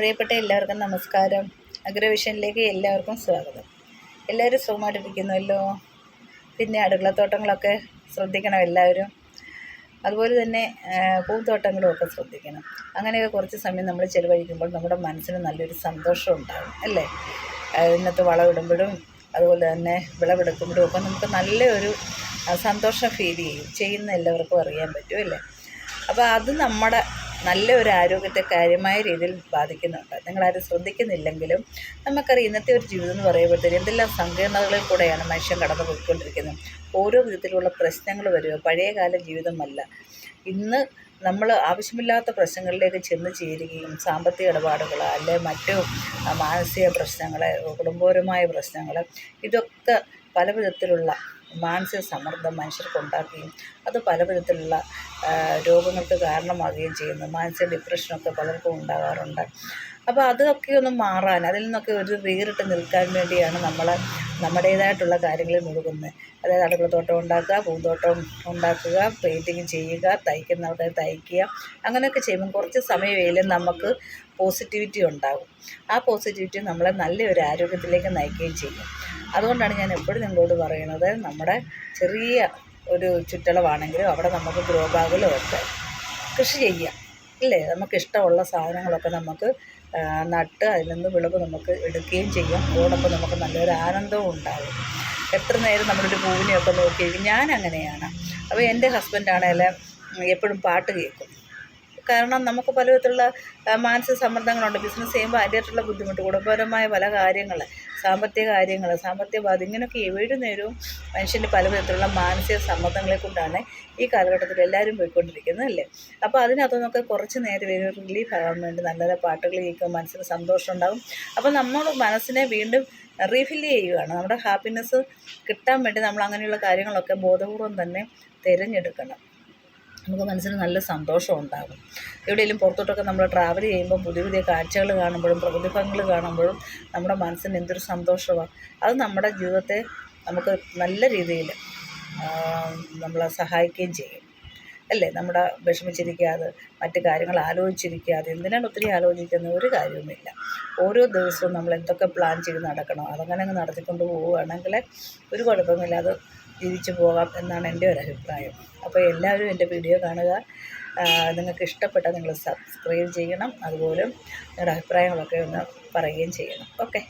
പ്രിയപ്പെട്ട എല്ലാവർക്കും നമസ്കാരം. അഗ്രവിഷനിലേക്ക് എല്ലാവർക്കും സ്വാഗതം. എല്ലാവരും സുഖമായിട്ടിരിക്കുന്നുവല്ലോ. പിന്നെ അടുക്കളത്തോട്ടങ്ങളൊക്കെ ശ്രദ്ധിക്കണം എല്ലാവരും. അതുപോലെ തന്നെ പൂന്തോട്ടങ്ങളും ഒക്കെ ശ്രദ്ധിക്കണം. അങ്ങനെയൊക്കെ കുറച്ച് സമയം നമ്മൾ ചിലവഴിക്കുമ്പോൾ നമ്മുടെ മനസ്സിന് നല്ലൊരു സന്തോഷം ഉണ്ടാകും അല്ലേ. ഇന്നത്തെ വളമിടുമ്പോഴും അതുപോലെ തന്നെ വിളവെടുക്കുമ്പോഴും ഒക്കെ നമുക്ക് നല്ലൊരു സന്തോഷം ഫീൽ ചെയ്യുന്ന എല്ലാവർക്കും അറിയാൻ പറ്റും അല്ലേ. അപ്പോൾ അത് നമ്മുടെ നല്ലൊരു ആരോഗ്യത്തെ കാര്യമായ രീതിയിൽ ബാധിക്കുന്നുണ്ട്. നിങ്ങളാരും ശ്രദ്ധിക്കുന്നില്ലെങ്കിലും നമുക്കറിയാം ഇന്നത്തെ ഒരു ജീവിതം എന്ന് പറയുമ്പോഴത്തേക്കും എന്തെല്ലാം സങ്കീർണതകളിൽ കൂടെയാണ് മനുഷ്യൻ കടന്നു പോയിക്കൊണ്ടിരിക്കുന്നത്. ഓരോ വിധത്തിലുള്ള പ്രശ്നങ്ങൾ വരിക പഴയകാല ജീവിതമല്ല. ഇന്ന് നമ്മൾ ആവശ്യമില്ലാത്ത പ്രശ്നങ്ങളിലേക്ക് ചെന്ന് ചേരുകയും സാമ്പത്തിക ഇടപാടുകൾ അല്ലെ മറ്റു മാനസിക പ്രശ്നങ്ങൾ, കുടുംബപരമായ പ്രശ്നങ്ങൾ, ഇതൊക്കെ പല വിധത്തിലുള്ള മാനസിക സമ്മർദ്ദം മനുഷ്യർക്കുണ്ടാക്കുകയും അത് പല വിധത്തിലുള്ള രോഗങ്ങൾക്ക് കാരണമാകുകയും ചെയ്യുന്നു. മാനസിക ഡിപ്രഷനൊക്കെ പലർക്കും ഉണ്ടാകാറുണ്ട്. അപ്പോൾ അതൊക്കെ ഒന്ന് മാറാൻ, അതിൽ നിന്നൊക്കെ ഒരു വേറിട്ട് നിൽക്കാൻ വേണ്ടിയാണ് നമ്മൾ നമ്മുടേതായിട്ടുള്ള കാര്യങ്ങളിൽ മുഴുകുന്നത്. അതായത് അടുക്കളത്തോട്ടം ഉണ്ടാക്കുക, പൂന്തോട്ടം ഉണ്ടാക്കുക, പെയിൻറ്റിങ് ചെയ്യുക, തയ്ക്കുന്നവർക്ക് തയ്ക്കുക. അങ്ങനെയൊക്കെ ചെയ്യുമ്പം കുറച്ച് സമയമെങ്കിലും നമുക്ക് പോസിറ്റിവിറ്റി ഉണ്ടാകും. ആ പോസിറ്റിവിറ്റി നമ്മളെ നല്ലൊരു ആരോഗ്യത്തിലേക്ക് നയിക്കുകയും ചെയ്യും. അതുകൊണ്ടാണ് ഞാൻ എപ്പോഴും നിങ്ങളോട് പറയുന്നത്, നമ്മുടെ ചെറിയ ഒരു ചുറ്റളവാണെങ്കിലും അവിടെ നമുക്ക് ഗ്രോ ബാഗിലോ ഒക്കെ കൃഷി ചെയ്യാം ഇല്ലേ. നമുക്കിഷ്ടമുള്ള സാധനങ്ങളൊക്കെ നമുക്ക് നട്ട് അതിൽ നിന്ന് വിളവ് നമുക്ക് എടുക്കുകയും ചെയ്യാം. അതോടൊപ്പം നമുക്ക് നല്ലൊരു ആനന്ദവും ഉണ്ടാകും. എത്ര നേരം നമ്മളൊരു പൂവിനെയൊക്കെ നോക്കിയിരിക്കും. ഞാൻ അങ്ങനെയാണ്. അപ്പോൾ എൻ്റെ ഹസ്ബൻഡാണെങ്കിൽ എപ്പോഴും പാട്ട് കേൾക്കും. കാരണം നമുക്ക് പല വിധത്തിലുള്ള മാനസിക സമ്മർദ്ദങ്ങളുണ്ട്. ബിസിനസ് ചെയ്യുമ്പോൾ അതിൻ്റെതായിട്ടുള്ള ബുദ്ധിമുട്ട്, കുടുംബപരമായ പല കാര്യങ്ങൾ, സാമ്പത്തിക കാര്യങ്ങൾ, സാമ്പത്തിക ബാധ്യത, ഇങ്ങനെയൊക്കെ ഏഴ് നേരവും മനുഷ്യൻ്റെ പല വിധത്തിലുള്ള മാനസിക സമ്മർദ്ദങ്ങളെ കൊണ്ടാണ് ഈ കാലഘട്ടത്തിൽ എല്ലാവരും പോയിക്കൊണ്ടിരിക്കുന്നത് അല്ലേ. അപ്പോൾ അതിനകത്തുനിന്നൊക്കെ കുറച്ച് നേരം ഒരു റിലീഫ് ആകാൻ വേണ്ടി നല്ല നല്ല പാട്ടുകൾ കേൾക്കുമ്പോൾ മനസ്സിന് സന്തോഷം ഉണ്ടാകും. അപ്പോൾ നമ്മൾ മനസ്സിനെ വീണ്ടും റീഫില്ല് ചെയ്യുകയാണ്. നമ്മുടെ ഹാപ്പിനെസ് കിട്ടാൻ വേണ്ടി നമ്മൾ അങ്ങനെയുള്ള കാര്യങ്ങളൊക്കെ ബോധപൂർവം തന്നെ തിരഞ്ഞെടുക്കണം. നമുക്ക് മനസ്സിന് നല്ല സന്തോഷം ഉണ്ടാകും. എവിടെയെങ്കിലും പുറത്തോട്ടൊക്കെ നമ്മൾ ട്രാവൽ ചെയ്യുമ്പോൾ പുതിയ പുതിയ കാഴ്ചകൾ കാണുമ്പോഴും പ്രകൃതിഭംഗികൾ കാണുമ്പോഴും നമ്മുടെ മനസ്സിന് എന്തൊരു സന്തോഷമാണ്. അത് നമ്മുടെ ജീവിതത്തെ നമുക്ക് നല്ല രീതിയിൽ നമ്മളെ സഹായിക്കുകയും ചെയ്യും അല്ലേ. നമ്മുടെ വിഷമിച്ചിരിക്കാതെ മറ്റു കാര്യങ്ങൾ ആലോചിച്ചിരിക്കാതെ, എന്തിനാണ് ഒത്തിരി ആലോചിക്കുന്നത്, ഒരു കാര്യവുമില്ല. ഓരോ ദിവസവും നമ്മൾ എന്തൊക്കെ പ്ലാൻ ചെയ്ത് നടക്കണം അതങ്ങനെ അങ്ങ് നടത്തിക്കൊണ്ട് പോവുകയാണെങ്കിൽ ഒരു കുഴപ്പമില്ലാതെ ജീവിച്ചു പോകാം എന്നാണ് എൻ്റെ ഒരു അഭിപ്രായം. അപ്പോൾ എല്ലാവരും എൻ്റെ വീഡിയോ കാണുക. നിങ്ങൾക്ക് ഇഷ്ടപ്പെട്ടാൽ നിങ്ങൾ സബ്സ്ക്രൈബ് ചെയ്യണം. അതുപോലെ നിങ്ങളുടെ അഭിപ്രായങ്ങളൊക്കെ ഒന്ന് പറയുകയും ചെയ്യണം. ഓക്കെ.